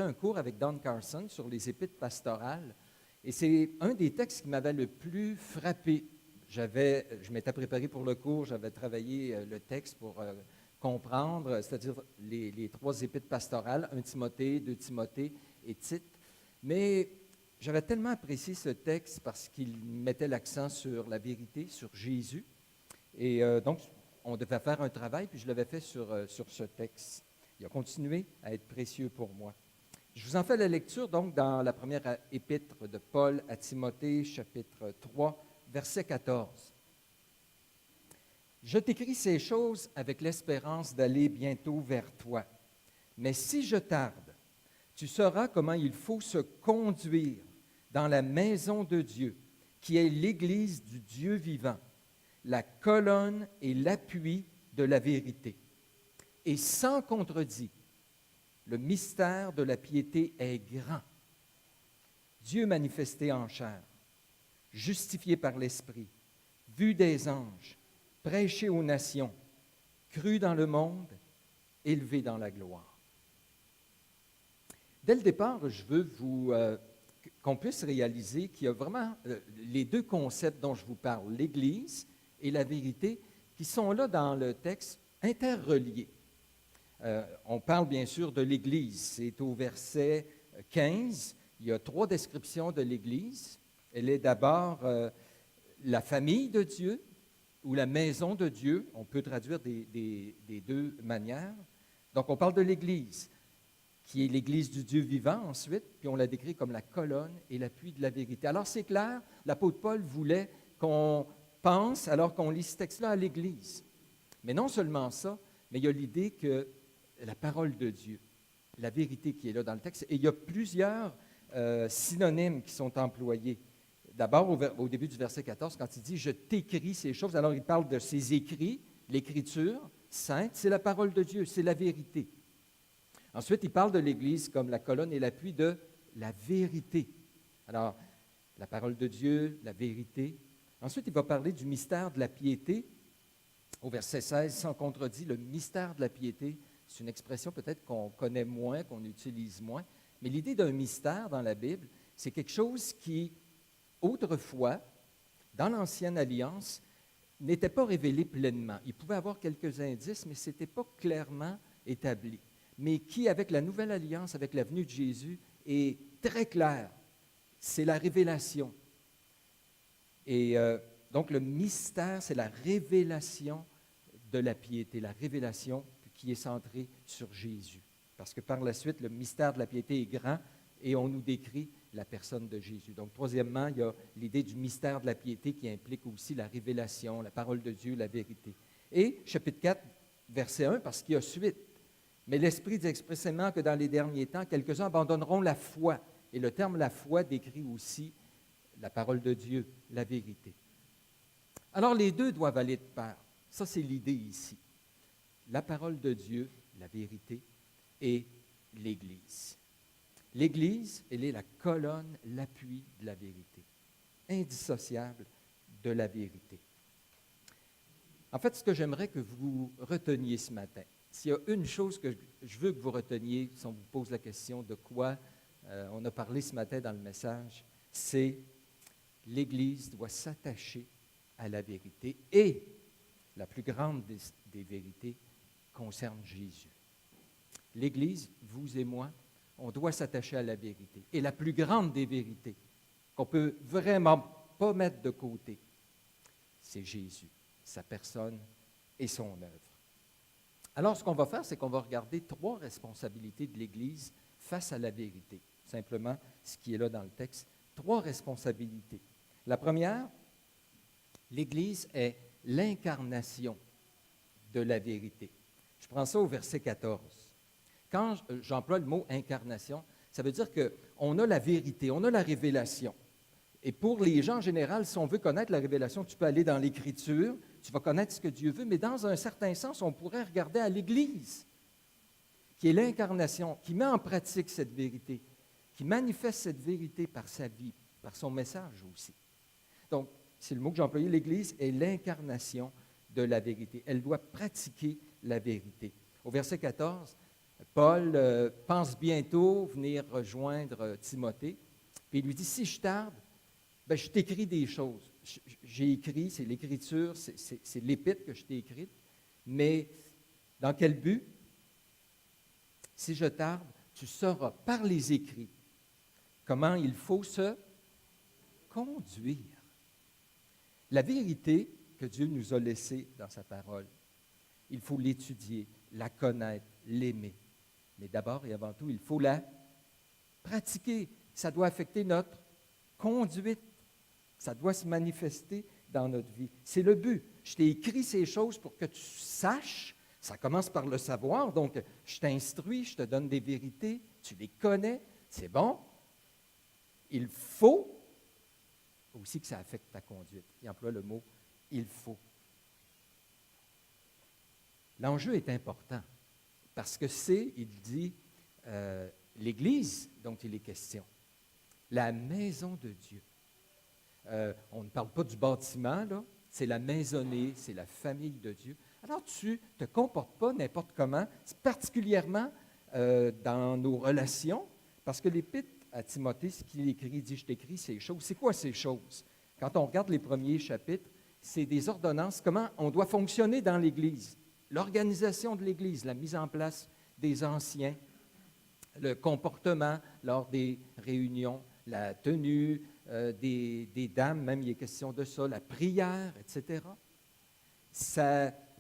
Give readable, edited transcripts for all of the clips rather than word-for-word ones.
livré un cours avec Don Carson sur les épîtres pastorales. Et c'est un des textes qui m'avait le plus frappé. Je m'étais préparé pour le cours, j'avais travaillé le texte pour comprendre, c'est-à-dire les trois épîtres pastorales, 1 Timothée, 2 Timothée et Tite. Mais j'avais tellement apprécié ce texte parce qu'il mettait l'accent sur la vérité, sur Jésus. Et donc, on devait faire un travail, puis je l'avais fait sur ce texte. Il a continué à être précieux pour moi. Je vous en fais la lecture, donc, dans la première épître de Paul à Timothée, chapitre 3, verset 14. « Je t'écris ces choses avec l'espérance d'aller bientôt vers toi. Mais si je tarde, tu sauras comment il faut se conduire dans la maison de Dieu, qui est l'Église du Dieu vivant, la colonne et l'appui de la vérité. Et sans contredit, le mystère de la piété est grand. Dieu manifesté en chair, justifié par l'Esprit, vu des anges, prêché aux nations, cru dans le monde, élevé dans la gloire. » Dès le départ, je veux qu'on puisse réaliser qu'il y a vraiment les deux concepts dont je vous parle, l'Église et la vérité, qui sont là dans le texte interreliés. On parle bien sûr de l'Église. C'est au verset 15. Il y a 3 descriptions de l'Église. Elle est d'abord la famille de Dieu ou la maison de Dieu. On peut traduire des deux manières. Donc, on parle de l'Église, qui est l'Église du Dieu vivant ensuite, puis on la décrit comme la colonne et l'appui de la vérité. Alors, c'est clair, l'apôtre Paul voulait qu'on pense, alors qu'on lit ce texte-là, à l'Église. Mais non seulement ça, mais il y a l'idée que la parole de Dieu, la vérité qui est là dans le texte, et il y a plusieurs synonymes qui sont employés. D'abord, au début du verset 14, quand il dit « Je t'écris ces choses », alors il parle de ses écrits, l'écriture sainte, c'est la parole de Dieu, c'est la vérité. Ensuite, il parle de l'Église comme la colonne et l'appui de la vérité. Alors, la parole de Dieu, la vérité. Ensuite, il va parler du mystère de la piété. Au verset 16, sans contredit, le mystère de la piété, c'est une expression peut-être qu'on connaît moins, qu'on utilise moins, mais l'idée d'un mystère dans la Bible, c'est quelque chose qui, autrefois, dans l'Ancienne Alliance, n'était pas révélé pleinement. Il pouvait avoir quelques indices, mais ce n'était pas clairement établi. Mais qui, avec la Nouvelle Alliance, avec la venue de Jésus, est très clair. C'est la révélation. Et donc, le mystère, c'est la révélation de la piété, la révélation qui est centrée sur Jésus. Parce que par la suite, le mystère de la piété est grand et on nous décrit la personne de Jésus. Donc, troisièmement, il y a l'idée du mystère de la piété qui implique aussi la révélation, la parole de Dieu, la vérité. Et chapitre 4, verset 1, parce qu'il y a suite. Mais l'Esprit dit expressément que dans les derniers temps, quelques-uns abandonneront la foi. Et le terme la foi décrit aussi la parole de Dieu, la vérité. Alors, les deux doivent aller de pair. Ça, c'est l'idée ici. La parole de Dieu, la vérité, et l'Église. L'Église, elle est la colonne, l'appui de la vérité, indissociable de la vérité. En fait, ce que j'aimerais que vous reteniez ce matin, s'il y a une chose que je veux que vous reteniez, si on vous pose la question de quoi on a parlé ce matin dans le message, c'est l'Église doit s'attacher à la vérité et la plus grande des vérités concerne Jésus. L'Église, vous et moi, on doit s'attacher à la vérité. Et la plus grande des vérités qu'on ne peut vraiment pas mettre de côté, c'est Jésus, sa personne et son œuvre. Alors, ce qu'on va faire, c'est qu'on va regarder 3 responsabilités de l'Église face à la vérité. Simplement, ce qui est là dans le texte, 3 responsabilités. La première, l'Église est l'incarnation de la vérité. Je prends ça au verset 14. Quand j'emploie le mot incarnation, ça veut dire qu'on a la vérité, on a la révélation. Et pour les gens en général, si on veut connaître la révélation, tu peux aller dans l'Écriture, tu vas connaître ce que Dieu veut, mais dans un certain sens, on pourrait regarder à l'Église, qui est l'incarnation, qui met en pratique cette vérité, qui manifeste cette vérité par sa vie, par son message aussi. Donc, c'est le mot que j'ai employé, l'Église est l'incarnation de la vérité. Elle doit pratiquer la vérité. Au verset 14, Paul pense bientôt venir rejoindre Timothée. Puis il lui dit, si je tarde, ben, je t'écris des choses. J'ai écrit, c'est l'Écriture, c'est l'Épître que je t'ai écrite. Mais dans quel but? Si je tarde, tu sauras par les écrits comment il faut se conduire. La vérité que Dieu nous a laissée dans sa parole, il faut l'étudier, la connaître, l'aimer. Mais d'abord et avant tout, il faut la pratiquer. Ça doit affecter notre conduite. Ça doit se manifester dans notre vie. C'est le but. Je t'ai écrit ces choses pour que tu saches. Ça commence par le savoir. Donc, je t'instruis, je te donne des vérités. Tu les connais. C'est bon. Il faut aussi que ça affecte ta conduite. Il emploie le mot « il faut ». L'enjeu est important parce que c'est, il dit, l'Église dont il est question, la maison de Dieu. On ne parle pas du bâtiment, là, c'est la maisonnée, c'est la famille de Dieu. Alors tu ne te comportes pas n'importe comment, particulièrement dans nos relations, parce que l'Épître à Timothée, ce qu'il écrit, il dit « Je t'écris ces choses ». C'est quoi ces choses? Quand on regarde les premiers chapitres, c'est des ordonnances, comment on doit fonctionner dans l'Église. L'organisation de l'Église, la mise en place des anciens, le comportement lors des réunions, la tenue des dames, même il est question de ça, la prière, etc.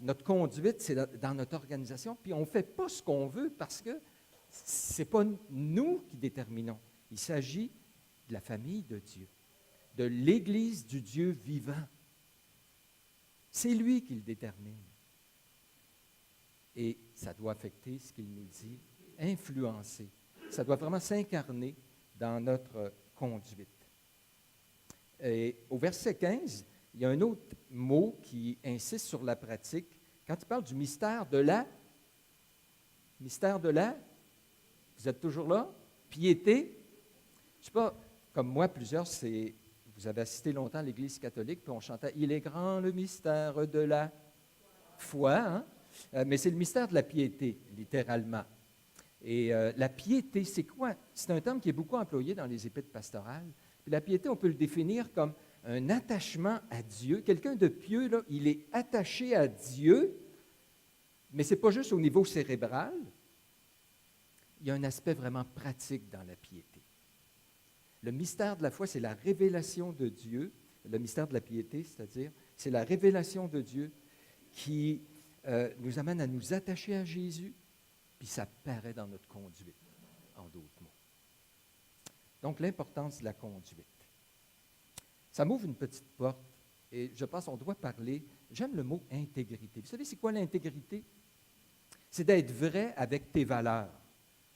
Notre conduite, c'est dans notre organisation, puis on ne fait pas ce qu'on veut parce que ce n'est pas nous qui déterminons. Il s'agit de la famille de Dieu, de l'Église du Dieu vivant. C'est lui qui le détermine. Et ça doit affecter ce qu'il nous dit, influencer. Ça doit vraiment s'incarner dans notre conduite. Et au verset 15, il y a un autre mot qui insiste sur la pratique. Quand il parle du mystère de la... Vous êtes toujours là? Piété. Je ne sais pas, comme moi, plusieurs, vous avez assisté longtemps à l'Église catholique, puis on chantait « Il est grand le mystère de la foi hein? ». Mais c'est le mystère de la piété, littéralement. Et la piété, c'est quoi? C'est un terme qui est beaucoup employé dans les épîtres pastorales. Puis la piété, on peut le définir comme un attachement à Dieu. Quelqu'un de pieux, là, il est attaché à Dieu, mais ce n'est pas juste au niveau cérébral. Il y a un aspect vraiment pratique dans la piété. Le mystère de la foi, c'est la révélation de Dieu. Le mystère de la piété, c'est-à-dire, c'est la révélation de Dieu qui nous amène à nous attacher à Jésus, puis ça paraît dans notre conduite, en d'autres mots. Donc, l'importance de la conduite. Ça m'ouvre une petite porte, et je pense qu'on doit parler, j'aime le mot intégrité. Vous savez, c'est quoi l'intégrité? C'est d'être vrai avec tes valeurs,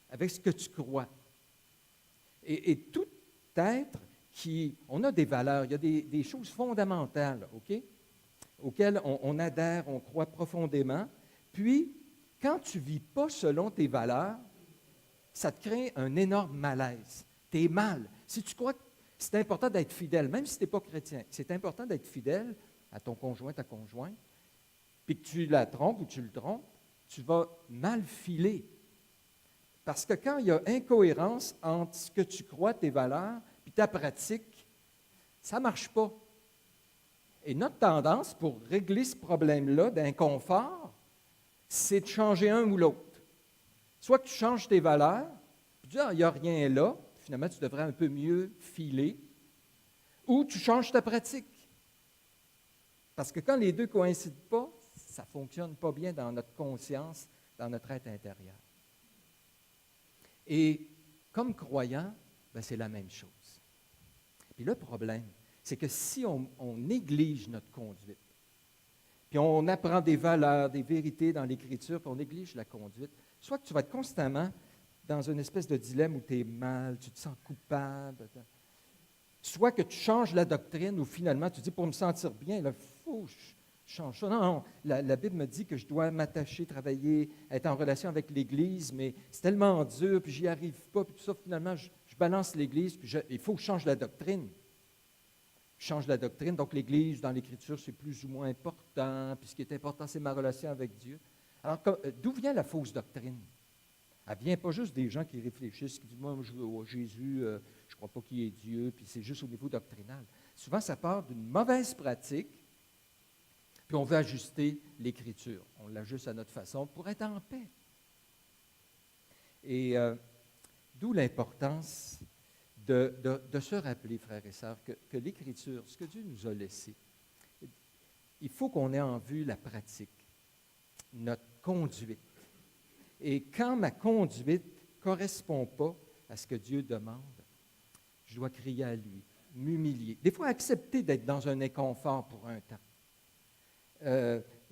avec ce que tu crois. Et tout être on a des valeurs, il y a des choses fondamentales, OK? Auxquelles on adhère, on croit profondément. Puis, quand tu ne vis pas selon tes valeurs, ça te crée un énorme malaise. Tu es mal. Si tu crois que c'est important d'être fidèle, même si tu n'es pas chrétien, c'est important d'être fidèle à ton conjoint, ta conjointe, puis que tu la trompes ou tu le trompes, tu vas mal filer. Parce que quand il y a incohérence entre ce que tu crois, tes valeurs, puis ta pratique, ça ne marche pas. Et notre tendance pour régler ce problème-là d'inconfort, c'est de changer un ou l'autre. Soit que tu changes tes valeurs, puis tu dis, il n'y a rien là, finalement tu devrais un peu mieux filer, ou tu changes ta pratique. Parce que quand les deux ne coïncident pas, ça ne fonctionne pas bien dans notre conscience, dans notre être intérieur. Et comme croyant, c'est la même chose. Puis le problème, c'est que si on néglige notre conduite, puis on apprend des valeurs, des vérités dans l'Écriture, puis on néglige la conduite, soit que tu vas être constamment dans une espèce de dilemme où tu es mal, tu te sens coupable, soit que tu changes la doctrine où finalement tu dis, pour me sentir bien, il faut que je change ça. Non, la Bible me dit que je dois m'attacher, travailler, être en relation avec l'Église, mais c'est tellement dur, puis j'y arrive pas, puis tout ça, finalement, je balance l'Église, puis il faut que je change la doctrine. Je change la doctrine, donc l'Église, dans l'Écriture, c'est plus ou moins important, puis ce qui est important, c'est ma relation avec Dieu. Alors, d'où vient la fausse doctrine? Elle ne vient pas juste des gens qui réfléchissent, qui disent, moi, Jésus, je ne crois pas qu'il y ait Dieu, puis c'est juste au niveau doctrinal. Souvent, ça part d'une mauvaise pratique, puis on veut ajuster l'Écriture. On l'ajuste à notre façon pour être en paix. Et d'où l'importance de se rappeler, frères et sœurs, que l'Écriture, ce que Dieu nous a laissé, il faut qu'on ait en vue la pratique, notre conduite. Et quand ma conduite ne correspond pas à ce que Dieu demande, je dois crier à lui, m'humilier. Des fois, accepter d'être dans un inconfort pour un temps.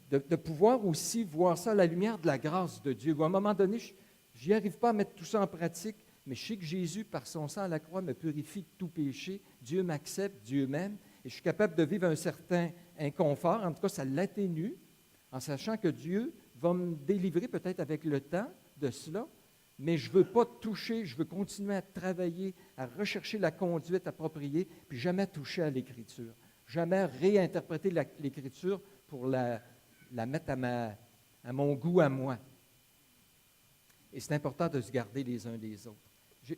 De pouvoir aussi voir ça à la lumière de la grâce de Dieu. À un moment donné, je n'y arrive pas à mettre tout ça en pratique, mais je sais que Jésus, par son sang à la croix, me purifie de tout péché. Dieu m'accepte, Dieu m'aime, et je suis capable de vivre un certain inconfort. En tout cas, ça l'atténue, en sachant que Dieu va me délivrer peut-être avec le temps de cela, mais je ne veux pas toucher, je veux continuer à travailler, à rechercher la conduite appropriée, puis jamais toucher à l'Écriture. Jamais réinterpréter l'Écriture pour la mettre à mon goût à moi. Et c'est important de se garder les uns les autres.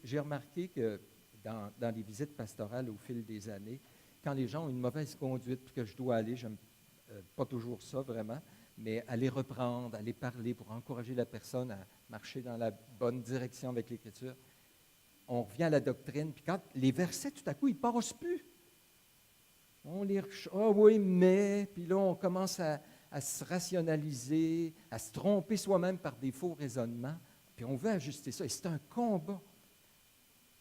J'ai remarqué que dans les visites pastorales au fil des années, quand les gens ont une mauvaise conduite, puis que je dois aller, j'aime pas toujours ça vraiment, mais aller reprendre, aller parler pour encourager la personne à marcher dans la bonne direction avec l'Écriture, on revient à la doctrine, puis quand les versets, tout à coup, ils ne passent plus. On les ah oui, mais, puis là, on commence à se rationaliser, à se tromper soi-même par des faux raisonnements, puis on veut ajuster ça. Et c'est un combat.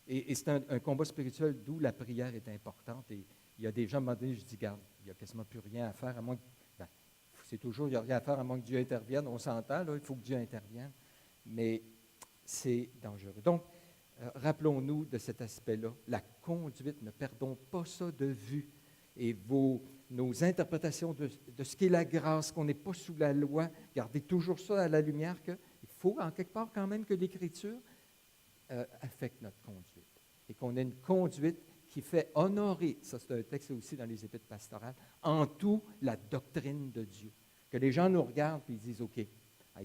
Et c'est un combat spirituel, d'où la prière est importante. Et il y a des gens, à un moment donné, je dis, regarde, il n'y a quasiment plus rien à faire, à moins que, c'est toujours, il n'y a rien à faire à moins que Dieu intervienne. On s'entend, là, il faut que Dieu intervienne. Mais c'est dangereux. Donc, rappelons-nous de cet aspect-là. La conduite, ne perdons pas ça de vue. Et nos interprétations de ce qu'est la grâce, qu'on n'est pas sous la loi, gardez toujours ça à la lumière qu'il faut, en quelque part, quand même, que l'Écriture affecte notre conduite. Et qu'on ait une conduite qui fait honorer, ça c'est un texte aussi dans les épîtres pastorales, en tout la doctrine de Dieu. Que les gens nous regardent et ils disent, OK,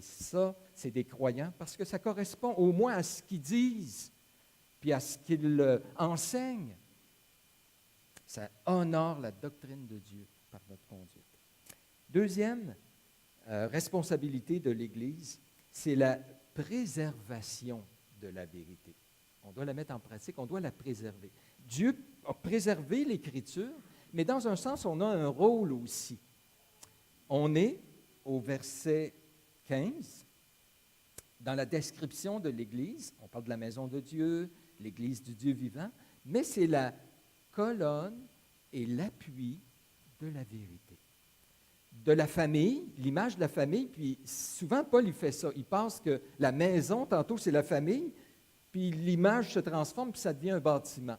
ça, c'est des croyants, parce que ça correspond au moins à ce qu'ils disent, puis à ce qu'ils enseignent. Ça honore la doctrine de Dieu par notre conduite. Deuxième responsabilité de l'Église, c'est la préservation de la vérité. On doit la mettre en pratique, on doit la préserver. Dieu a préservé l'Écriture, mais dans un sens, on a un rôle aussi. On est, au verset 15, dans la description de l'Église, on parle de la maison de Dieu, l'Église du Dieu vivant, mais c'est la colonne et l'appui de la vérité. De la famille, l'image de la famille, puis souvent Paul il fait ça, il pense que la maison, tantôt c'est la famille, puis l'image se transforme, puis ça devient un bâtiment.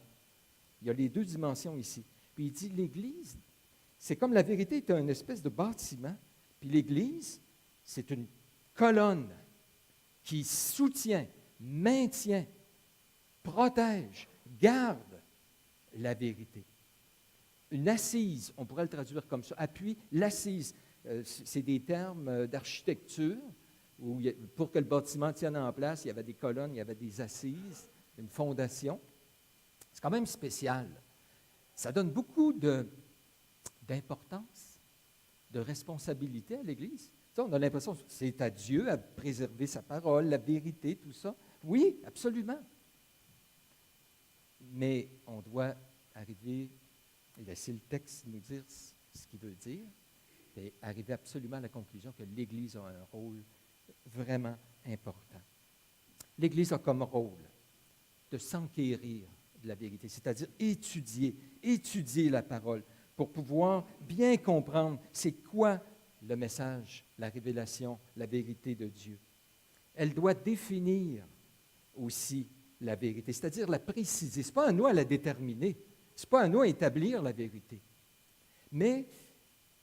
Il y a les deux dimensions ici. Puis il dit, l'Église, c'est comme la vérité est une espèce de bâtiment, puis l'Église, c'est une colonne qui soutient, maintient, protège, garde la vérité. Une assise, on pourrait le traduire comme ça, appuie l'assise. C'est des termes d'architecture, où pour que le bâtiment tienne en place, il y avait des colonnes, il y avait des assises, une fondation. C'est quand même spécial. Ça donne beaucoup d'importance, de responsabilité à l'Église. Ça, on a l'impression que c'est à Dieu à préserver sa parole, la vérité, tout ça. Oui, absolument. Mais on doit arriver et laisser le texte nous dire ce qu'il veut dire, et arriver absolument à la conclusion que l'Église a un rôle vraiment important. L'Église a comme rôle de s'enquérir de la vérité, c'est-à-dire étudier la parole pour pouvoir bien comprendre c'est quoi le message, la révélation, la vérité de Dieu. Elle doit définir aussi la vérité, c'est-à-dire la préciser. Ce n'est pas à nous à la déterminer, ce n'est pas à nous à établir la vérité. Mais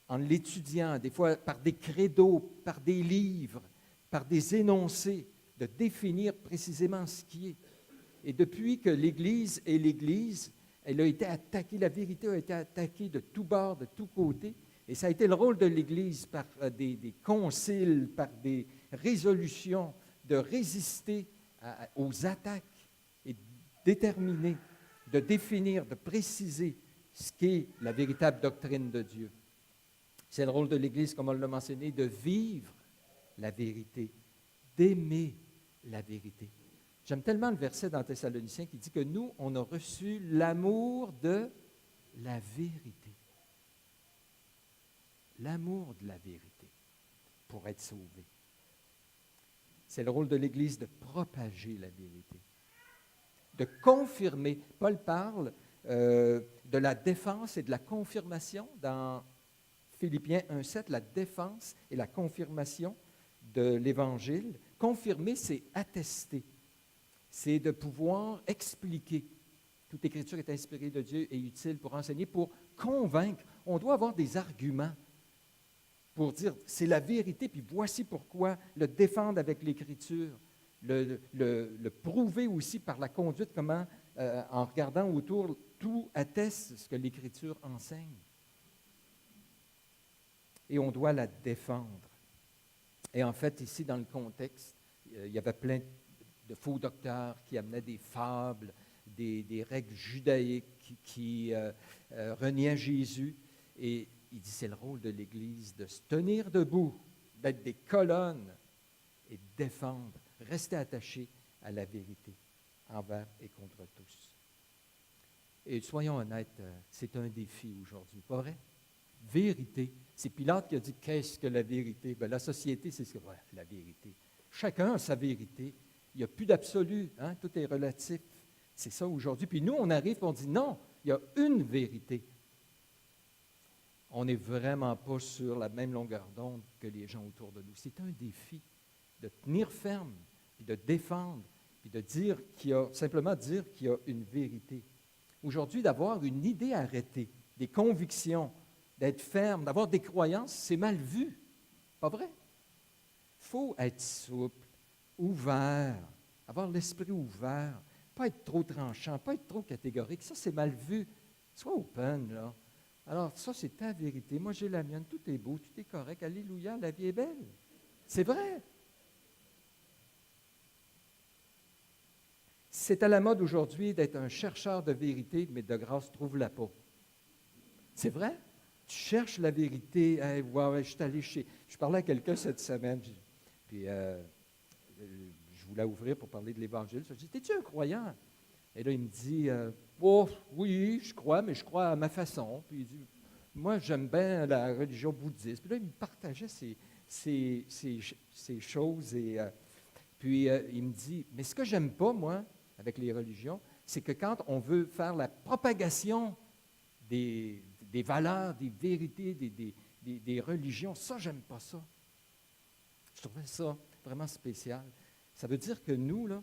en l'étudiant, des fois par des credos, par des livres, par des énoncés, de définir précisément ce qui est. Et depuis que l'Église est l'Église, elle a été attaquée, la vérité a été attaquée de tous bords, de tous côtés. Et ça a été le rôle de l'Église par des conciles, par des résolutions, de résister aux attaques et déterminé de définir, de préciser ce qu'est la véritable doctrine de Dieu. C'est le rôle de l'Église, comme on l'a mentionné, de vivre la vérité, d'aimer la vérité. J'aime tellement le verset dans Thessaloniciens qui dit que nous, on a reçu l'amour de la vérité. L'amour de la vérité pour être sauvé. C'est le rôle de l'Église de propager la vérité, de confirmer. Paul parle de la défense et de la confirmation dans Philippiens 1,7, la défense et la confirmation de l'Évangile. Confirmer, c'est attester. C'est de pouvoir expliquer. Toute Écriture est inspirée de Dieu et utile pour enseigner, pour convaincre. On doit avoir des arguments pour dire c'est la vérité, puis voici pourquoi, le défendre avec l'Écriture, le prouver aussi par la conduite, comment, en regardant autour, tout atteste ce que l'Écriture enseigne. Et on doit la défendre. Et en fait, ici, dans le contexte, il y avait plein de faux docteurs qui amenaient des fables, des règles judaïques qui reniaient Jésus. Et il dit, c'est le rôle de l'Église de se tenir debout, d'être des colonnes et de défendre, rester attaché à la vérité, envers et contre tous. Et soyons honnêtes, c'est un défi aujourd'hui, pas vrai? Vérité. C'est Pilate qui a dit, qu'est-ce que la vérité? Bien, la société, c'est ce que la vérité. Chacun a sa vérité. Il n'y a plus d'absolu, hein? Tout est relatif. C'est ça aujourd'hui. Puis nous, on arrive et on dit, non, il y a une vérité. On n'est vraiment pas sur la même longueur d'onde que les gens autour de nous. C'est un défi de tenir ferme, puis de défendre, puis de dire simplement dire qu'il y a une vérité. Aujourd'hui, d'avoir une idée arrêtée, des convictions, d'être ferme, d'avoir des croyances, c'est mal vu. Pas vrai? Il faut être souple, ouvert, avoir l'esprit ouvert, pas être trop tranchant, pas être trop catégorique. Ça, c'est mal vu. Sois open, là. Alors, ça, c'est ta vérité. Moi, j'ai la mienne. Tout est beau, tout est correct. Alléluia, la vie est belle. C'est vrai. C'est à la mode aujourd'hui d'être un chercheur de vérité, mais de grâce, trouve-la pas. C'est vrai? Tu cherches la vérité. Hey, ouais, je parlais à quelqu'un cette semaine, puis je voulais ouvrir pour parler de l'Évangile. Je dis, es-tu un croyant? Et là, il me dit, oh, oui, je crois, mais je crois à ma façon. Puis il dit, moi, j'aime bien la religion bouddhiste. Puis là, il me partageait ces choses. Et puis, il me dit, mais ce que j'aime pas, moi, avec les religions, c'est que quand on veut faire la propagation des valeurs, des vérités, des religions, ça, j'aime pas ça. Je trouvais ça vraiment spécial. Ça veut dire que nous, là,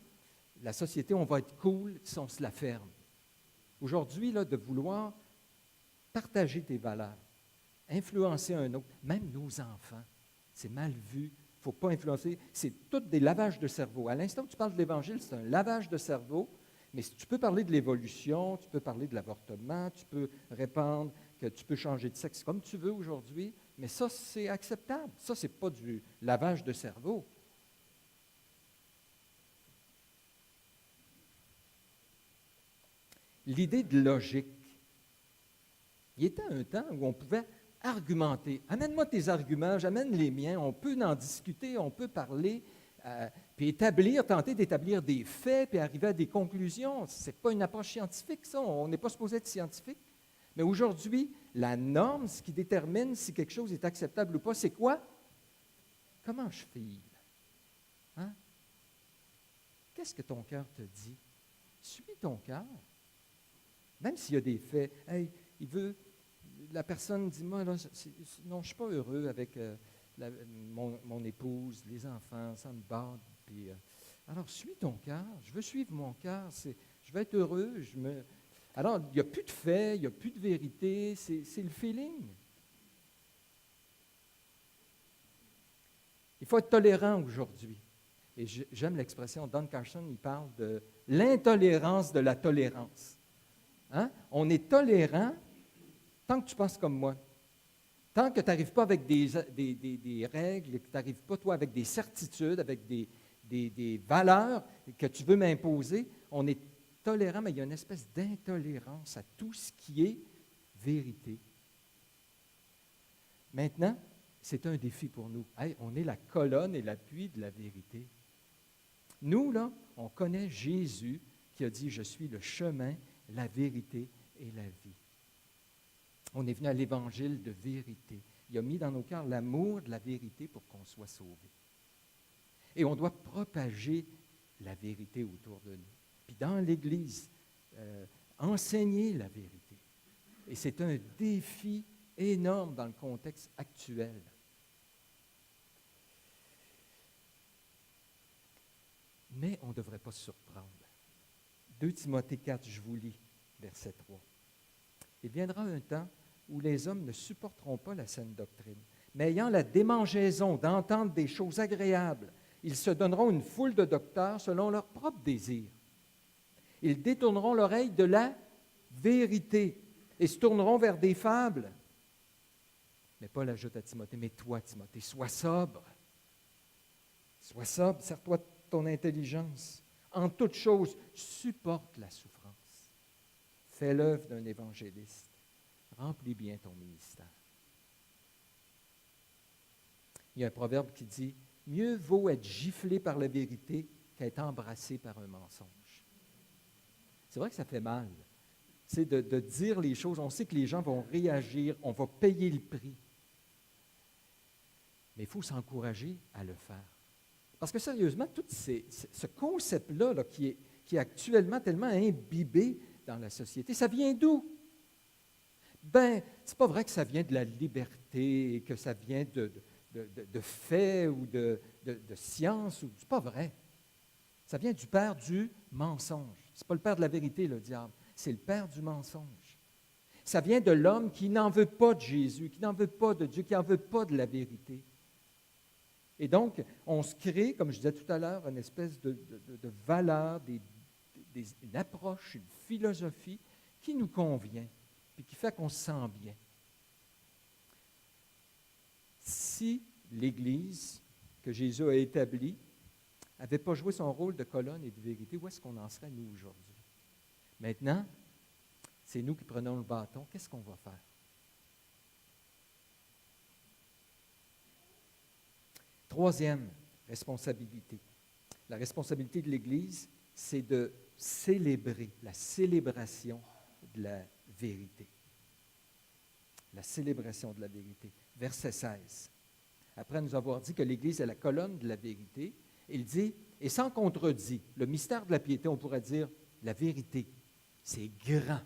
la société, on va être cool si on se la ferme. Aujourd'hui, là, de vouloir partager tes valeurs, influencer un autre, même nos enfants, c'est mal vu. Il ne faut pas influencer. C'est tout des lavages de cerveau. À l'instant où tu parles de l'Évangile, c'est un lavage de cerveau, mais tu peux parler de l'évolution, tu peux parler de l'avortement, tu peux répandre que tu peux changer de sexe comme tu veux aujourd'hui, mais ça, c'est acceptable. Ça, ce n'est pas du lavage de cerveau. L'idée de logique. Il y était un temps où on pouvait argumenter. Amène-moi tes arguments, j'amène les miens, on peut en discuter, on peut parler, puis tenter d'établir des faits, puis arriver à des conclusions. Ce n'est pas une approche scientifique, ça. On n'est pas supposé être scientifique. Mais aujourd'hui, la norme, ce qui détermine si quelque chose est acceptable ou pas, c'est quoi? Comment je file? Hein? Qu'est-ce que ton cœur te dit? Suis ton cœur. Même s'il y a des faits, hey, la personne dit, moi, là, non, je ne suis pas heureux avec mon épouse, les enfants, ça me bat. Puis, alors, suis ton cœur, je veux suivre mon cœur, je veux être heureux. Alors, il n'y a plus de faits, il n'y a plus de vérité, c'est le feeling. Il faut être tolérant aujourd'hui. Et j'aime l'expression, Don Carson, il parle de l'intolérance de la tolérance. Hein? On est tolérant tant que tu penses comme moi. Tant que tu n'arrives pas avec des règles, que tu n'arrives pas, toi, avec des certitudes, avec des des valeurs que tu veux m'imposer. On est tolérant, mais il y a une espèce d'intolérance à tout ce qui est vérité. Maintenant, c'est un défi pour nous. Hey, on est la colonne et l'appui de la vérité. Nous, là, on connaît Jésus qui a dit « Je suis le chemin, la vérité et la vie ». On est venu à l'évangile de vérité. Il a mis dans nos cœurs l'amour de la vérité pour qu'on soit sauvés. Et on doit propager la vérité autour de nous. Puis dans l'Église, enseigner la vérité. Et c'est un défi énorme dans le contexte actuel. Mais on ne devrait pas se surprendre. 2 Timothée 4, je vous lis, verset 3. « Il viendra un temps où les hommes ne supporteront pas la saine doctrine, mais ayant la démangeaison d'entendre des choses agréables, ils se donneront une foule de docteurs selon leur propre désir. Ils détourneront l'oreille de la vérité et se tourneront vers des fables. » Mais Paul ajoute à Timothée, « Mais toi, Timothée, sois sobre. Sois sobre, sers-toi de ton intelligence. En toute chose, supporte la souffrance. Fais l'œuvre d'un évangéliste. Remplis bien ton ministère. » Il y a un proverbe qui dit, « Mieux vaut être giflé par la vérité qu'être embrassé par un mensonge. » C'est vrai que ça fait mal. C'est de dire les choses. On sait que les gens vont réagir, on va payer le prix. Mais il faut s'encourager à le faire. Parce que sérieusement, tout ce concept-là là, qui est actuellement tellement imbibé dans la société, ça vient d'où? Ben, c'est pas vrai que ça vient de la liberté, que ça vient de faits ou de science. C'est pas vrai. Ça vient du père du mensonge. C'est pas le père de la vérité, le diable. C'est le père du mensonge. Ça vient de l'homme qui n'en veut pas de Jésus, qui n'en veut pas de Dieu, qui n'en veut pas de la vérité. Et donc, on se crée, comme je disais tout à l'heure, une espèce de valeur, une approche, une philosophie qui nous convient, puis qui fait qu'on se sent bien. Si l'Église que Jésus a établie n'avait pas joué son rôle de colonne et de vérité, où est-ce qu'on en serait, nous, aujourd'hui? Maintenant, c'est nous qui prenons le bâton. Qu'est-ce qu'on va faire? Troisième responsabilité. La responsabilité de l'Église, c'est de célébrer, la célébration de la vérité. La célébration de la vérité. Verset 16. Après nous avoir dit que l'Église est la colonne de la vérité, il dit, et sans contredit, le mystère de la piété, on pourrait dire, la vérité, c'est grand.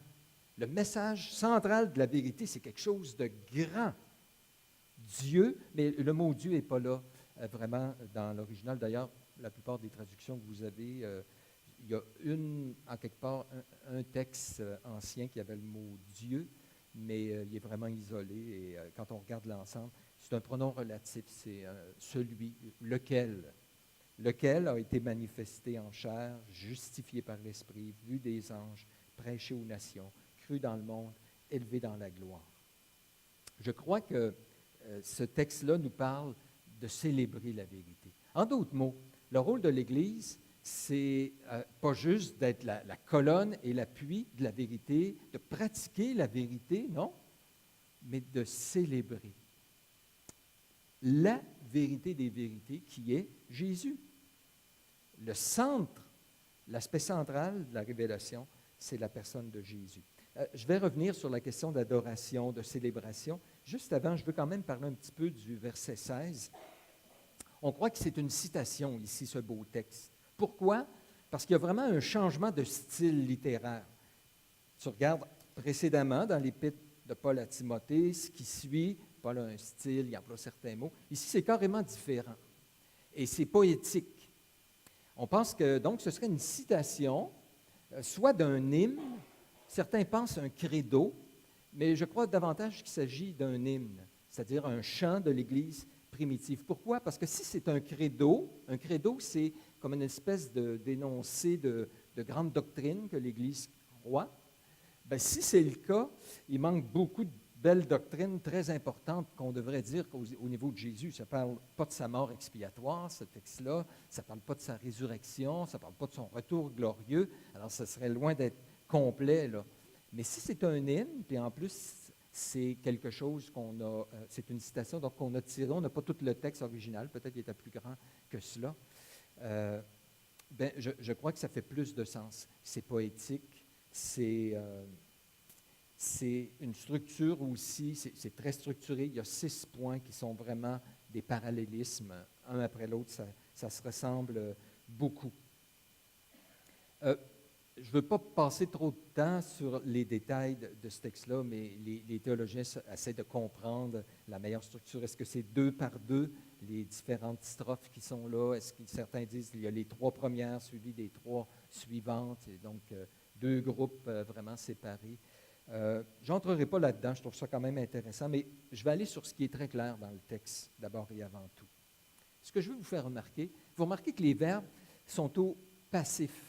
Le message central de la vérité, c'est quelque chose de grand. Dieu, mais le mot Dieu n'est pas là vraiment dans l'original. D'ailleurs, la plupart des traductions que vous avez, il y a en quelque part, un texte ancien qui avait le mot Dieu, mais il est vraiment isolé. Et quand on regarde l'ensemble, c'est un pronom relatif, c'est celui, lequel a été manifesté en chair, justifié par l'Esprit, vu des anges, prêché aux nations, cru dans le monde, élevé dans la gloire. Je crois que ce texte-là nous parle de célébrer la vérité. En d'autres mots, le rôle de l'Église, c'est pas juste d'être la colonne et l'appui de la vérité, de pratiquer la vérité, non, mais de célébrer la vérité des vérités qui est Jésus. Le centre, l'aspect central de la révélation, c'est la personne de Jésus. Je vais revenir sur la question d'adoration, de célébration. Juste avant, je veux quand même parler un petit peu du verset 16. On croit que c'est une citation ici, ce beau texte. Pourquoi? Parce qu'il y a vraiment un changement de style littéraire. Tu regardes précédemment dans l'épître de Paul à Timothée, ce qui suit, Paul a un style, il emploie certains mots. Ici, c'est carrément différent. Et c'est poétique. On pense que, donc, ce serait une citation, soit d'un hymne, certains pensent un credo, mais je crois davantage qu'il s'agit d'un hymne, c'est-à-dire un chant de l'Église primitive. Pourquoi? Parce que si c'est un credo, c'est comme une espèce d'énoncé de grande doctrine que l'Église croit. Bien, si c'est le cas, il manque beaucoup belle doctrine très importante qu'on devrait dire au niveau de Jésus. Ça ne parle pas de sa mort expiatoire, ce texte-là. Ça ne parle pas de sa résurrection. Ça ne parle pas de son retour glorieux. Alors, ce serait loin d'être complet, là. Mais si c'est un hymne, puis en plus, c'est quelque chose qu'on a, c'est une citation donc qu'on a tirée, on n'a pas tout le texte original, peut-être qu'il était plus grand que cela. Je crois que ça fait plus de sens. C'est poétique, c'est une structure aussi, c'est très structuré. Il y a 6 points qui sont vraiment des parallélismes, un après l'autre, ça se ressemble beaucoup. Je ne veux pas passer trop de temps sur les détails de ce texte-là, mais les théologiens essaient de comprendre la meilleure structure. Est-ce que c'est 2 par 2, les différentes strophes qui sont là? Est-ce que certains disent qu'il y a les 3 premières suivies des 3 suivantes, et donc 2 groupes vraiment séparés? Je n'entrerai pas là-dedans, je trouve ça quand même intéressant, mais je vais aller sur ce qui est très clair dans le texte, d'abord et avant tout. Ce que je veux vous faire remarquer, vous remarquez que les verbes sont au passif.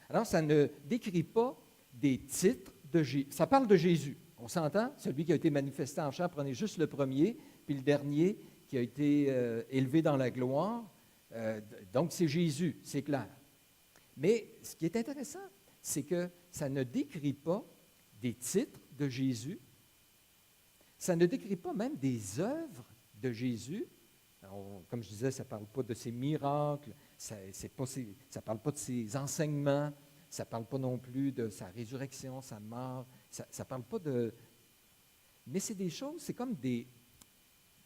Alors, ça ne décrit pas des titres de Jésus. Ça parle de Jésus. On s'entend? Celui qui a été manifesté en chair, prenez juste le premier, puis le dernier qui a été élevé dans la gloire. Donc, c'est Jésus, c'est clair. Mais ce qui est intéressant, c'est que ça ne décrit pas des titres de Jésus. Ça ne décrit pas même des œuvres de Jésus. Alors, comme je disais, ça ne parle pas de ses miracles, ça ne parle pas de ses enseignements, ça ne parle pas non plus de sa résurrection, sa mort, ça ne parle pas de... Mais c'est des choses, c'est comme des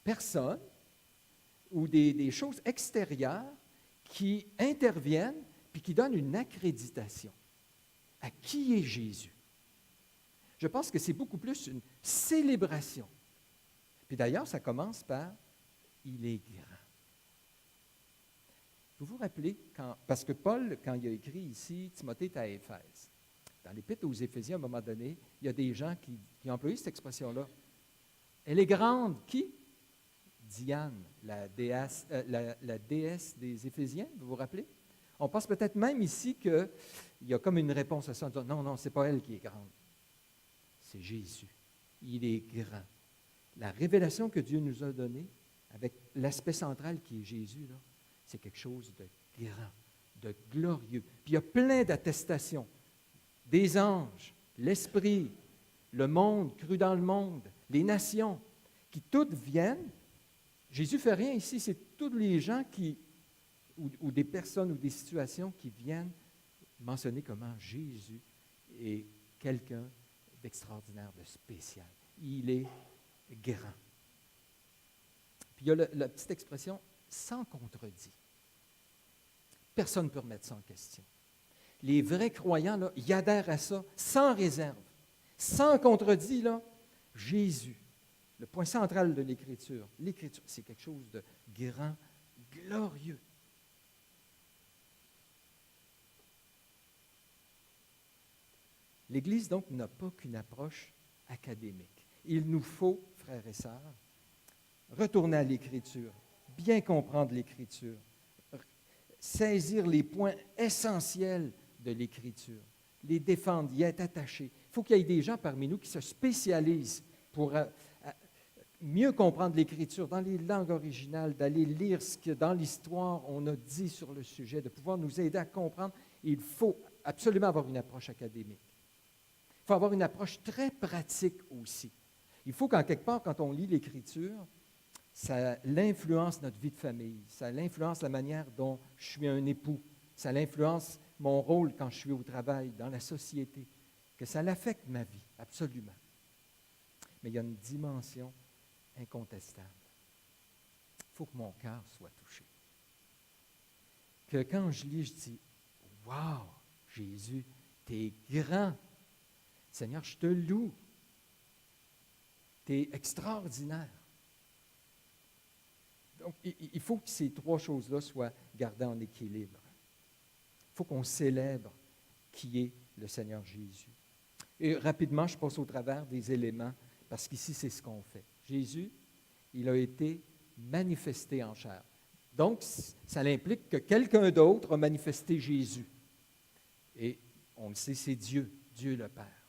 personnes ou des choses extérieures qui interviennent puis qui donnent une accréditation à qui est Jésus. Je pense que c'est beaucoup plus une célébration. Puis d'ailleurs, ça commence par « il est grand ». Vous vous rappelez, parce que Paul, quand il a écrit ici, Timothée est à Éphèse. Dans l'Épître aux Éphésiens, à un moment donné, il y a des gens qui ont employé cette expression-là. Elle est grande, qui? Diane, la déesse des Éphésiens, vous vous rappelez? On pense peut-être même ici qu'il y a comme une réponse à ça, en disant, non, ce n'est pas elle qui est grande. C'est Jésus. Il est grand. La révélation que Dieu nous a donnée, avec l'aspect central qui est Jésus, là, c'est quelque chose de grand, de glorieux. Puis il y a plein d'attestations. Des anges, l'Esprit, le monde, cru dans le monde, les nations, qui toutes viennent. Jésus ne fait rien ici, c'est tous les gens ou des personnes ou des situations qui viennent mentionner comment Jésus est quelqu'un d'extraordinaire, de spécial. Il est grand. Puis il y a la petite expression « sans contredit ». Personne ne peut remettre ça en question. Les vrais croyants, là, ils adhèrent à ça sans réserve, sans contredit. Là, Jésus, le point central de l'Écriture, c'est quelque chose de grand, glorieux. L'Église, donc, n'a pas qu'une approche académique. Il nous faut, frères et sœurs, retourner à l'Écriture, bien comprendre l'Écriture, saisir les points essentiels de l'Écriture, les défendre, y être attachés. Il faut qu'il y ait des gens parmi nous qui se spécialisent pour mieux comprendre l'Écriture dans les langues originales, d'aller lire ce que dans l'histoire on a dit sur le sujet, de pouvoir nous aider à comprendre. Il faut absolument avoir une approche académique. Il faut avoir une approche très pratique aussi. Il faut qu'en quelque part, quand on lit l'Écriture, ça l'influence notre vie de famille, ça l'influence la manière dont je suis un époux, ça l'influence mon rôle quand je suis au travail, dans la société, que ça l'affecte ma vie, absolument. Mais il y a une dimension incontestable. Il faut que mon cœur soit touché. Que quand je lis, je dis « Wow, Jésus, tu es grand. Seigneur, je te loue. Tu es extraordinaire. » Donc, il faut que ces 3 choses-là soient gardées en équilibre. Il faut qu'on célèbre qui est le Seigneur Jésus. Et rapidement, je passe au travers des éléments, parce qu'ici, c'est ce qu'on fait. Jésus, il a été manifesté en chair. Donc, ça implique que quelqu'un d'autre a manifesté Jésus. Et on le sait, c'est Dieu, Dieu le Père.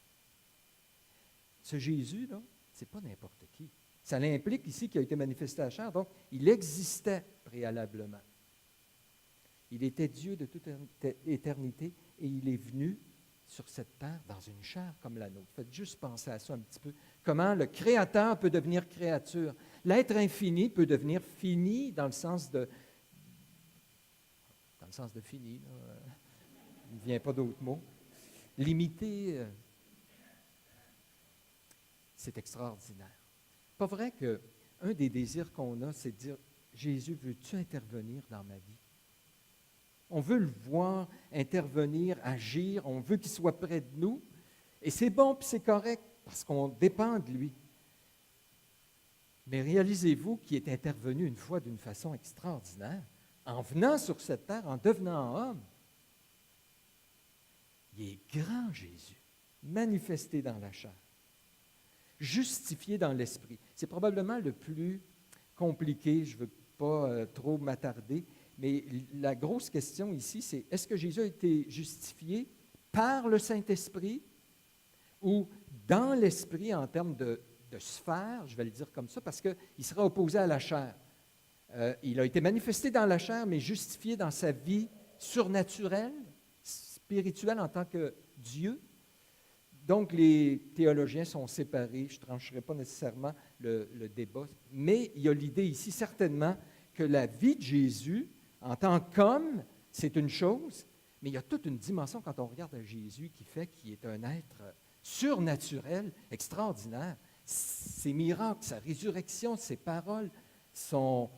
Ce Jésus-là, Ce n'est pas n'importe qui. Ça l'implique ici qu'il a été manifesté à la chair, donc il existait préalablement. Il était Dieu de toute éternité et il est venu sur cette terre dans une chair comme la nôtre. Faites juste penser à ça un petit peu. Comment le Créateur peut devenir créature. L'être infini peut devenir fini dans le sens de fini. Là. Il ne vient pas d'autres mots. Limité, c'est extraordinaire. Pas vrai qu'un des désirs qu'on a, c'est de dire, Jésus, veux-tu intervenir dans ma vie? On veut le voir intervenir, agir, on veut qu'il soit près de nous. Et c'est bon, puis c'est correct, parce qu'on dépend de lui. Mais réalisez-vous qu'il est intervenu une fois d'une façon extraordinaire, en venant sur cette terre, en devenant homme. Il est grand, Jésus, manifesté dans la chair, justifié dans l'esprit. C'est probablement le plus compliqué, je ne veux pas trop m'attarder, mais la grosse question ici, c'est est-ce que Jésus a été justifié par le Saint-Esprit ou dans l'Esprit en termes de sphère, je vais le dire comme ça, parce qu'il sera opposé à la chair. Il a été manifesté dans la chair, mais justifié dans sa vie surnaturelle, spirituelle en tant que Dieu. Donc, les théologiens sont séparés. Je ne trancherai pas nécessairement le débat, mais il y a l'idée ici, certainement, que la vie de Jésus, en tant qu'homme, c'est une chose, mais il y a toute une dimension quand on regarde à Jésus qui fait qu'il est un être surnaturel, extraordinaire. Ses miracles, sa résurrection, ses paroles, quand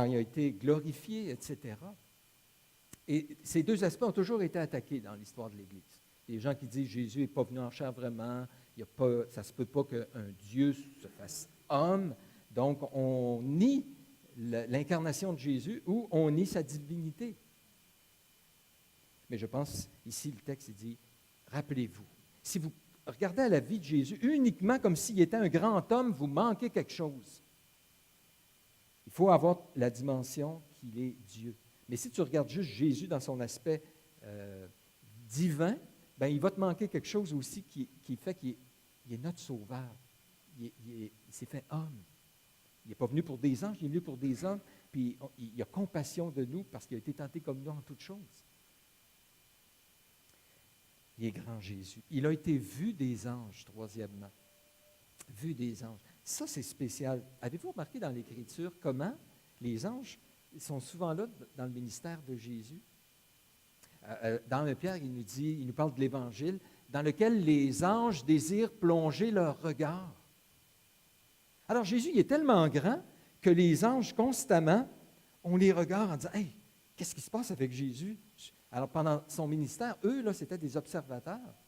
il a été glorifié, etc. Et ces deux aspects ont toujours été attaqués dans l'histoire de l'Église. Les gens qui disent Jésus n'est pas venu en chair vraiment, ça ne se peut pas qu'un Dieu se fasse homme. Donc, on nie l'incarnation de Jésus ou on nie sa divinité. Mais je pense, ici, le texte dit, rappelez-vous, si vous regardez à la vie de Jésus uniquement comme s'il était un grand homme, vous manquez quelque chose. Il faut avoir la dimension qu'il est Dieu. Mais si tu regardes juste Jésus dans son aspect divin, ben, il va te manquer quelque chose aussi qui fait qu'il est notre sauveur. Il s'est fait homme. Il n'est pas venu pour des anges, il est venu pour des hommes, puis il a compassion de nous parce qu'il a été tenté comme nous en toutes choses. Il est grand Jésus. Il a été vu des anges, troisièmement. Vu des anges. Ça, c'est spécial. Avez-vous remarqué dans l'Écriture comment les anges sont souvent là dans le ministère de Jésus? Dans le Pierre, il nous parle de l'Évangile, dans lequel les anges désirent plonger leur regard. Alors Jésus, il est tellement grand que les anges, constamment, on les regarde en disant « Hey, qu'est-ce qui se passe avec Jésus? » Alors pendant son ministère, eux, là, c'était des observateurs.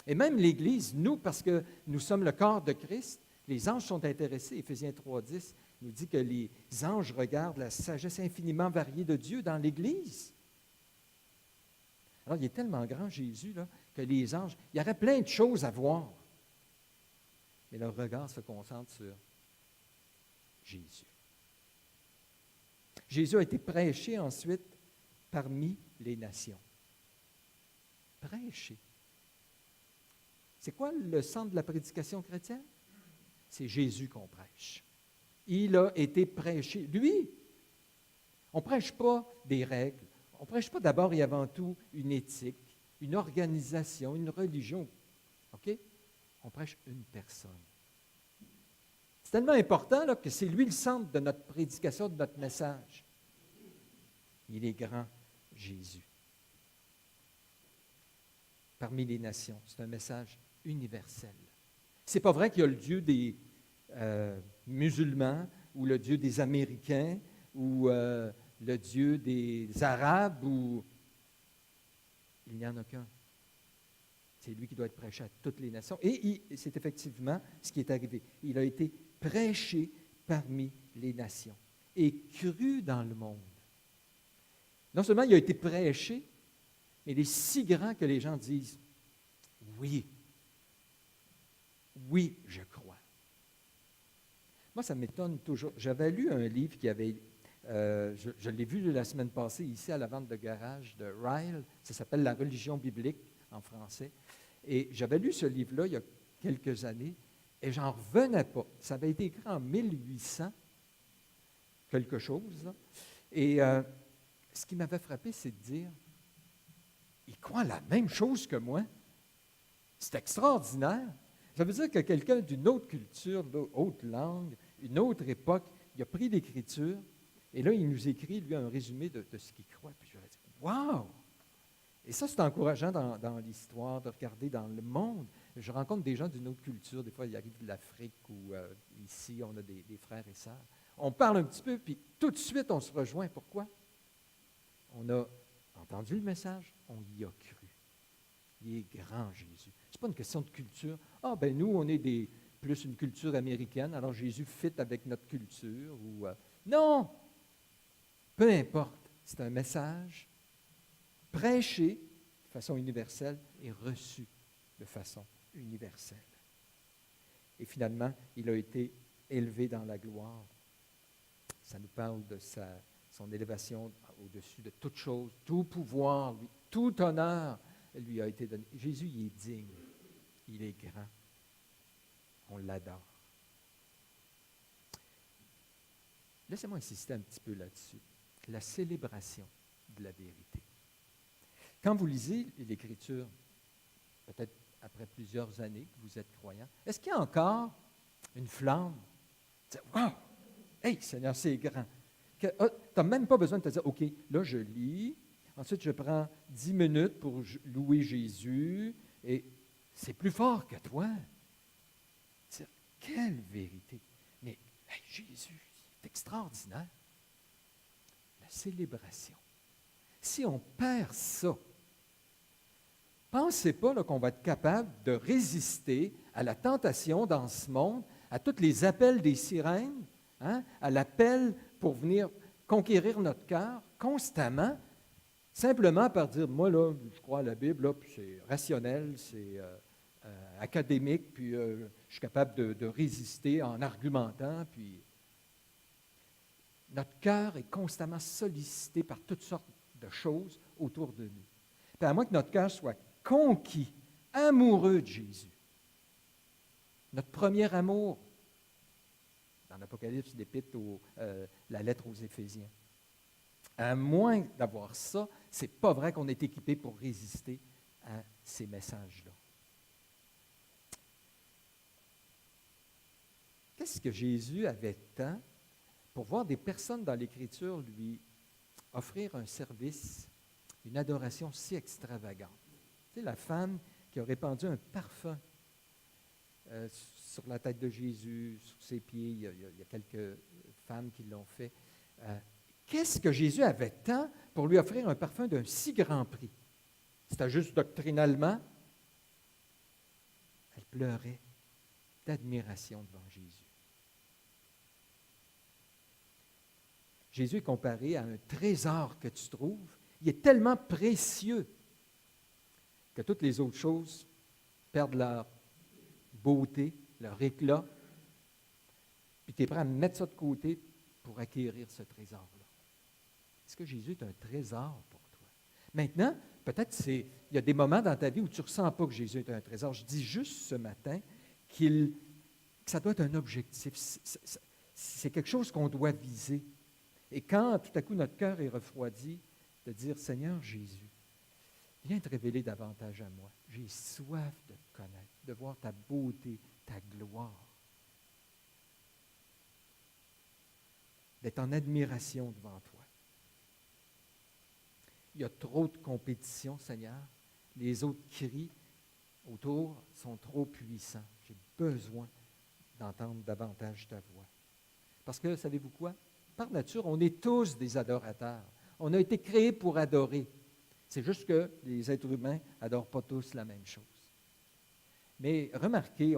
Et même l'Église, nous, parce que nous sommes le corps de Christ, les anges sont intéressés. Éphésiens 3,10 nous dit que les anges regardent la sagesse infiniment variée de Dieu dans l'Église. Alors, il est tellement grand, Jésus, là, que les anges, il y aurait plein de choses à voir. Mais leur regard se concentre sur Jésus. Jésus a été prêché ensuite parmi les nations. Prêché. C'est quoi le centre de la prédication chrétienne? C'est Jésus qu'on prêche. Il a été prêché. Lui, on ne prêche pas des règles. On ne prêche pas d'abord et avant tout une éthique, une organisation, une religion. OK? On prêche une personne. C'est tellement important là, que c'est lui le centre de notre prédication, de notre message. Il est grand, Jésus. Parmi les nations, c'est un message universel. Ce n'est pas vrai qu'il y a le Dieu des musulmans ou le Dieu des Américains ou le Dieu des Arabes ou... Il n'y en a qu'un. C'est lui qui doit être prêché à toutes les nations. Et c'est effectivement ce qui est arrivé. Il a été prêché parmi les nations et cru dans le monde. Non seulement il a été prêché, mais il est si grand que les gens disent « Oui, oui, je crois ». Moi, ça m'étonne toujours. J'avais lu un livre qui avait... je l'ai vu la semaine passée ici à la vente de garage de Ryle. Ça s'appelle « La religion biblique » en français. Et j'avais lu ce livre-là il y a quelques années et j'en revenais pas. Ça avait été écrit en 1800, quelque chose, là. Et ce qui m'avait frappé, c'est de dire, il croit la même chose que moi. C'est extraordinaire. Ça veut dire que quelqu'un d'une autre culture, d'une autre langue, une autre époque, il a pris l'Écriture et là, il nous écrit, lui, un résumé de ce qu'il croit. Puis je me dis, wow! Et ça, c'est encourageant dans l'histoire, de regarder dans le monde. Je rencontre des gens d'une autre culture. Des fois, ils arrivent de l'Afrique ou ici, on a des frères et sœurs. On parle un petit peu, puis tout de suite, on se rejoint. Pourquoi? On a entendu le message, on y a cru. Il est grand, Jésus. Ce n'est pas une question de culture. Ah, ben nous, on est plus une culture américaine, alors Jésus fit avec notre culture. Non! Peu importe. C'est un message prêché de façon universelle et reçu de façon universelle. Et finalement, il a été élevé dans la gloire. Ça nous parle de son élévation au-dessus de toute chose, tout pouvoir, tout honneur lui a été donné. Jésus, il est digne, il est grand, on l'adore. Laissez-moi insister un petit peu là-dessus. La célébration de la vérité. Quand vous lisez l'Écriture, peut-être après plusieurs années que vous êtes croyant, est-ce qu'il y a encore une flamme? Wow! Hey, Seigneur, c'est grand. Tu n'as même pas besoin de te dire, OK, là, je lis, ensuite, je prends 10 minutes pour louer Jésus, et c'est plus fort que toi. Quelle vérité! Mais hey, Jésus, c'est extraordinaire. La célébration. Si on perd ça, pensez pas là, qu'on va être capable de résister à la tentation dans ce monde, à tous les appels des sirènes, hein, à l'appel pour venir conquérir notre cœur constamment, simplement par dire, moi, là, je crois à la Bible, là, puis c'est rationnel, c'est académique, puis je suis capable de résister en argumentant, puis notre cœur est constamment sollicité par toutes sortes de choses autour de nous. Puis à moins que notre cœur soit conquis, amoureux de Jésus, notre premier amour, dans l'Apocalypse d'Épître, la lettre aux Éphésiens. À moins d'avoir ça, ce n'est pas vrai qu'on est équipé pour résister à ces messages-là. Qu'est-ce que Jésus avait tant pour voir des personnes dans l'Écriture lui offrir un service, une adoration si extravagante? Tu sais, la femme qui a répandu un parfum sur la tête de Jésus, sur ses pieds, il y a quelques femmes qui l'ont fait. Qu'est-ce que Jésus avait tant pour lui offrir un parfum d'un si grand prix? C'était juste doctrinalement. Elle pleurait d'admiration devant Jésus. Jésus est comparé à un trésor que tu trouves. Il est tellement précieux que toutes les autres choses perdent leur beauté, leur éclat. Puis tu es prêt à mettre ça de côté pour acquérir ce trésor-là. Est-ce que Jésus est un trésor pour toi? Maintenant, peut-être il y a des moments dans ta vie où tu ne ressens pas que Jésus est un trésor. Je dis juste ce matin que ça doit être un objectif. C'est quelque chose qu'on doit viser. Et quand tout à coup notre cœur est refroidi, de dire, Seigneur Jésus, viens te révéler davantage à moi. J'ai soif de te connaître, de voir ta beauté, ta gloire. D'être en admiration devant toi. Il y a trop de compétition, Seigneur. Les autres cris autour sont trop puissants. J'ai besoin d'entendre davantage ta voix. Parce que, savez-vous quoi? Par nature, on est tous des adorateurs. On a été créés pour adorer. C'est juste que les êtres humains n'adorent pas tous la même chose. Mais remarquez,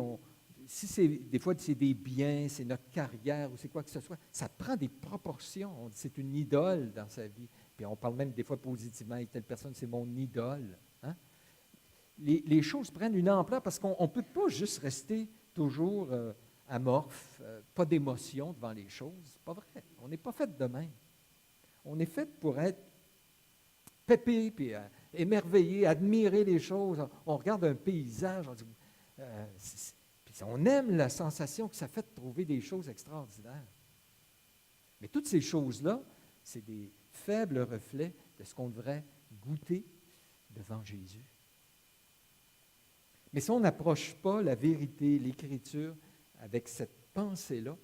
si des fois c'est des biens, c'est notre carrière ou c'est quoi que ce soit, ça prend des proportions. C'est une idole dans sa vie. Puis on parle même des fois positivement, et telle personne, c'est mon idole. Hein? Les choses prennent une ampleur parce qu'on ne peut pas juste rester toujours amorphe, pas d'émotion devant les choses. Pas vrai. On n'est pas fait de même. On est fait pour être pépé, puis émerveillé, admirer les choses. On regarde un paysage, on dit, Puis on aime la sensation que ça fait de trouver des choses extraordinaires. Mais toutes ces choses-là, c'est des faibles reflets de ce qu'on devrait goûter devant Jésus. Mais si on n'approche pas la vérité, l'Écriture, avec cette pensée-là,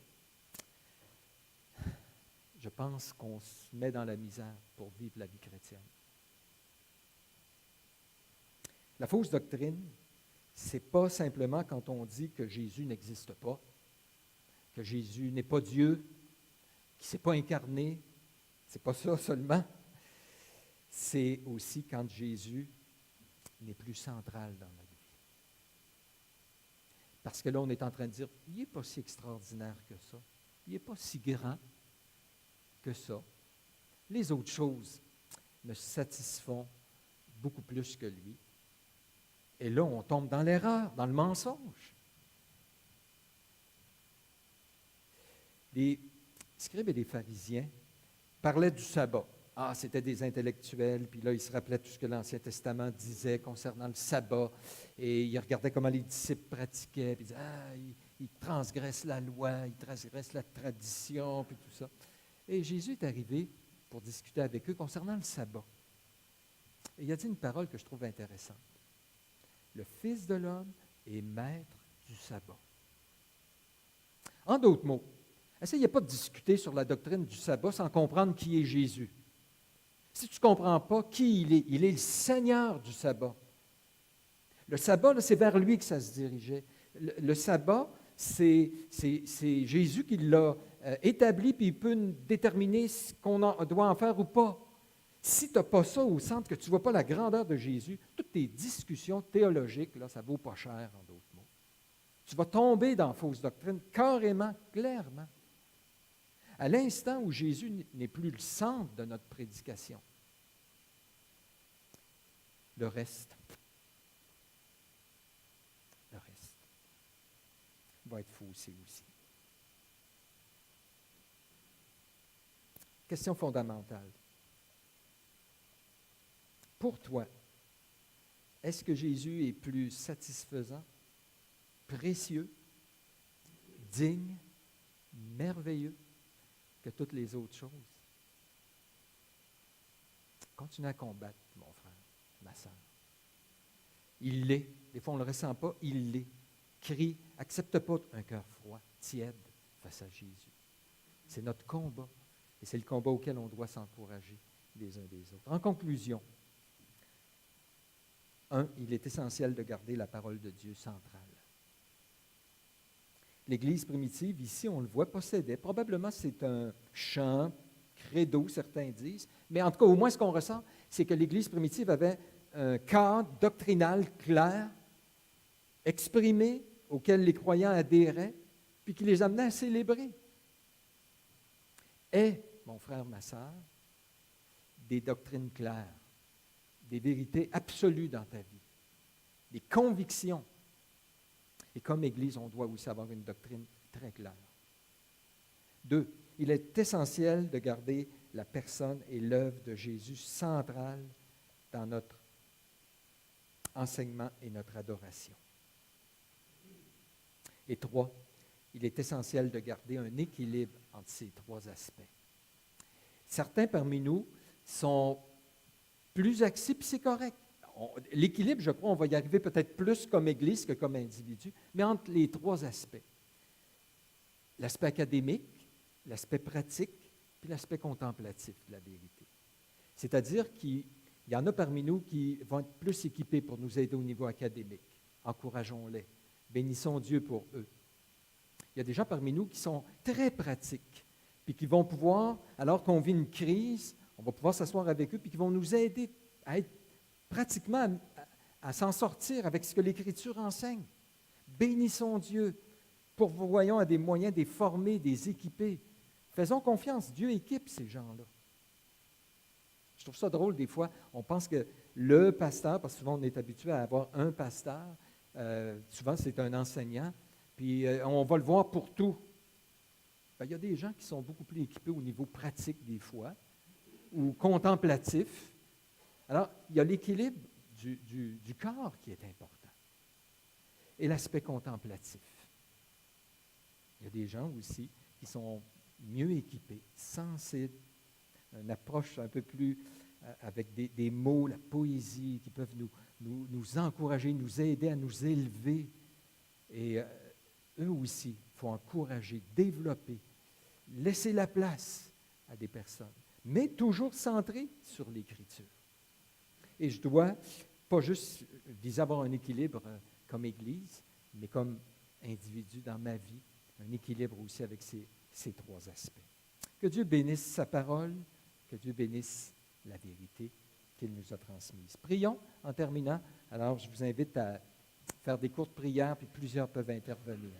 je pense qu'on se met dans la misère pour vivre la vie chrétienne. La fausse doctrine, ce n'est pas simplement quand on dit que Jésus n'existe pas, que Jésus n'est pas Dieu, qu'il ne s'est pas incarné. Ce n'est pas ça seulement. C'est aussi quand Jésus n'est plus central dans notre vie. Parce que là, on est en train de dire, il n'est pas si extraordinaire que ça. Il n'est pas si grand que ça. Les autres choses me satisfont beaucoup plus que lui. Et là, on tombe dans l'erreur, dans le mensonge. Les scribes et les pharisiens parlaient du sabbat. Ah, c'était des intellectuels, puis là, ils se rappelaient tout ce que l'Ancien Testament disait concernant le sabbat, et ils regardaient comment les disciples pratiquaient, puis ils disaient, ah, ils transgressent la loi, ils transgressent la tradition, puis tout ça. Et Jésus est arrivé pour discuter avec eux concernant le sabbat. Et il a dit une parole que je trouve intéressante. Le Fils de l'homme est maître du sabbat. En d'autres mots, essayez pas de discuter sur la doctrine du sabbat sans comprendre qui est Jésus. Si tu ne comprends pas qui il est le Seigneur du sabbat. Le sabbat, là, c'est vers lui que ça se dirigeait. Le sabbat, c'est Jésus qui l'a établi, puis il peut déterminer ce qu'on doit en faire ou pas. Si tu n'as pas ça au centre, que tu ne vois pas la grandeur de Jésus, toutes tes discussions théologiques, là, ça ne vaut pas cher, en d'autres mots. Tu vas tomber dans la fausse doctrine, carrément, clairement. À l'instant où Jésus n'est plus le centre de notre prédication, le reste va être faussé aussi. Question fondamentale. Pour toi, est-ce que Jésus est plus satisfaisant, précieux, digne, merveilleux que toutes les autres choses? Continue à combattre, mon frère, ma sœur. Il l'est. Des fois, on ne le ressent pas, il l'est. Crie, accepte pas un cœur froid, tiède face à Jésus. C'est notre combat. Et c'est le combat auquel on doit s'encourager les uns des autres. En conclusion, il est essentiel de garder la parole de Dieu centrale. L'Église primitive, ici, on le voit, possédait. Probablement, c'est un chant, credo, certains disent. Mais en tout cas, au moins, ce qu'on ressent, c'est que l'Église primitive avait un cadre doctrinal clair, exprimé, auquel les croyants adhéraient, puis qui les amenait à célébrer. Aie, mon frère, ma sœur, des doctrines claires, des vérités absolues dans ta vie, des convictions. Et comme Église, on doit aussi avoir une doctrine très claire. 2, il est essentiel de garder la personne et l'œuvre de Jésus centrale dans notre enseignement et notre adoration. Et 3, il est essentiel de garder un équilibre entre ces 3 aspects. Certains parmi nous sont plus axés, puis c'est correct. L'équilibre, je crois, on va y arriver peut-être plus comme Église que comme individu, mais entre les 3 aspects. L'aspect académique, l'aspect pratique, puis l'aspect contemplatif de la vérité. C'est-à-dire qu'il y en a parmi nous qui vont être plus équipés pour nous aider au niveau académique. Encourageons-les. Bénissons Dieu pour eux. Il y a des gens parmi nous qui sont très pratiques, puis qui vont pouvoir, alors qu'on vit une crise, on va pouvoir s'asseoir avec eux, puis qui vont nous aider à être pratiquement à s'en sortir avec ce que l'Écriture enseigne. Bénissons Dieu, pourvoyons à des moyens de les former, de les équiper. Faisons confiance, Dieu équipe ces gens-là. Je trouve ça drôle des fois, on pense que le pasteur, parce que souvent on est habitué à avoir un pasteur, souvent c'est un enseignant, puis on va le voir pour tout. Ben, il y a des gens qui sont beaucoup plus équipés au niveau pratique des fois, ou contemplatif. Alors, il y a l'équilibre du corps qui est important. et l'aspect contemplatif. Il y a des gens aussi qui sont mieux équipés, sensibles, une approche un peu plus avec des mots, la poésie, qui peuvent nous encourager, nous aider à nous élever. Et eux aussi, il faut encourager, développer, laisser la place à des personnes, mais toujours centré sur l'Écriture. Et je dois pas juste viser à avoir un équilibre comme Église, mais comme individu dans ma vie, un équilibre aussi avec ces trois aspects. Que Dieu bénisse sa parole, que Dieu bénisse la vérité qu'il nous a transmise. Prions en terminant. Alors, je vous invite à faire des courtes prières, puis plusieurs peuvent intervenir.